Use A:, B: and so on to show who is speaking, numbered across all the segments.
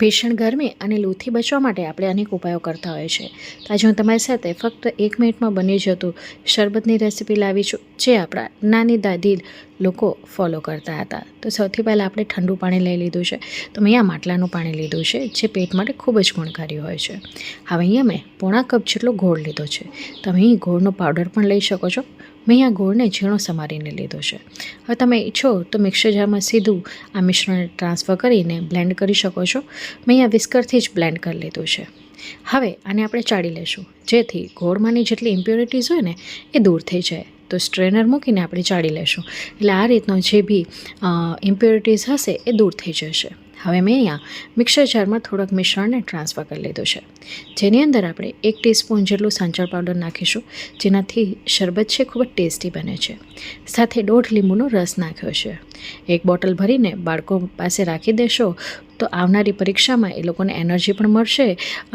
A: ભીષણ ગરમી અને લૂથી બચવા માટે આપણે અનેક ઉપાયો કરતા હોઈએ છીએ. તો આજે હું તમારી સાથે ફક્ત 1 મિનિટમાં બની જતું શરબતની રેસીપી લાવી છું, જે આપણા નાની દાદી લોકો ફોલો કરતા હતા. તો સૌથી પહેલાં આપણે ઠંડુ પાણી લઈ લીધું છે. તો મેં અહીંયા માટલાનું પાણી લીધું છે, જે પેટ માટે ખૂબ જ ગુણકારી હોય છે. હવે અહીંયા મેં પોણા કપ જેટલો ગોળ લીધો છે. તમે અહીં ગોળનો પાવડર પણ લઈ શકો છો. મેં અહીંયા ગોળને ઝીણો સમારીને લીધો છે. હવે તમે ઈચ્છો તો મિક્સર જારમાં સીધું આ મિશ્રણને ટ્રાન્સફર કરીને બ્લેન્ડ કરી શકો છો. મેં અહીંયા વિસ્કરથી જ બ્લેન્ડ કરી લીધું છે. હવે આને આપણે ચાળી લઈશું, જેથી ગોળમાંની જેટલી ઇમ્પ્યોરિટીઝ હોય ને એ દૂર થઈ જાય. તો સ્ટ્રેનર મૂકીને આપણે ચાળી લઈશું, એટલે આ રીતનો જે બી ઇમ્પ્યોરિટીઝ હશે એ દૂર થઈ જશે. હવે મેં અહીંયા મિક્સર જારમાં થોડોક મિશ્રણને ટ્રાન્સફર કરી લીધું છે, જેની અંદર આપણે 1 ટીસ્પૂન જેટલું સંચળ પાવડર નાખીશું, જેનાથી શરબત છે ખૂબ જ ટેસ્ટી બને છે. સાથે 1.5 લીંબુનો રસ નાખ્યો છે. 1 બોટલ ભરીને બાળકો પાસે રાખી દેશો તો આવનારી પરીક્ષામાં એ લોકોને એનર્જી પણ મળશે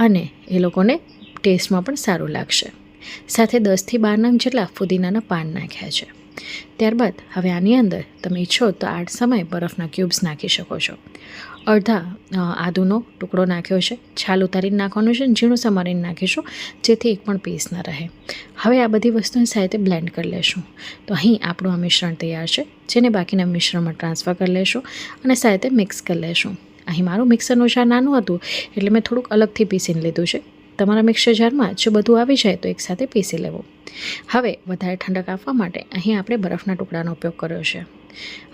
A: અને એ લોકોને ટેસ્ટમાં પણ સારું લાગશે. સાથે 10થી 12 નંગ જેટલા ફુદીનાના પાન નાખ્યા છે. ત્યારબાદ હવે આની અંદર તમે ઈચ્છો તો આ સમયે બરફના ક્યુબ્સ નાખી શકો છો. અડધા આદુનો ટુકડો નાખ્યો છે, છાલ ઉતારીને નાખવાનું છે, ઝીણું સમારીને નાખીશું, જેથી એક પણ પીસ ન રહે. હવે આ બધી વસ્તુની સાથે બ્લેન્ડ કરી લેશું. તો અહીં આપણું આ મિશ્રણ તૈયાર છે, જેને બાકીના મિશ્રણમાં ટ્રાન્સફર કરી લેશું અને સાથે મિક્સ કરી લેશું. અહીં મારું મિક્સરનું જાર નાનું હતું, એટલે મેં થોડુંક અલગથી પીસીને લીધું છે. તમારા મિક્સર જારમાં જો બધું આવી જાય તો એકસાથે પીસી લેવું. હવે વધારે ઠંડક આપવા માટે અહીં આપણે બરફના ટુકડાનો ઉપયોગ કર્યો છે.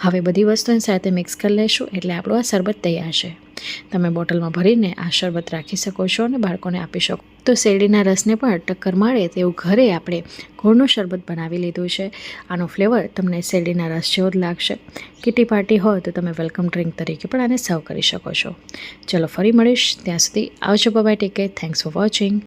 A: હવે બધી વસ્તુની સાથે મિક્સ કરી લઈશું, એટલે આપણું આ શરબત તૈયાર છે. તમે બોટલમાં ભરીને આ શરબત રાખી શકો છો અને બાળકોને આપી શકો. તો શેરડીના રસને પણ ટક્કર મારે તેવું ઘરે આપણે ગોળનું શરબત બનાવી લીધું છે. આનો ફ્લેવર તમને શેરડીના રસ જેવો જ લાગશે. કિટી પાર્ટી હોય તો તમે વેલકમ ડ્રિંક તરીકે પણ આને સર્વ કરી શકો છો. ચલો ફરી મળીશ, ત્યાં સુધી આવજો, bye, take care, thanks for watching.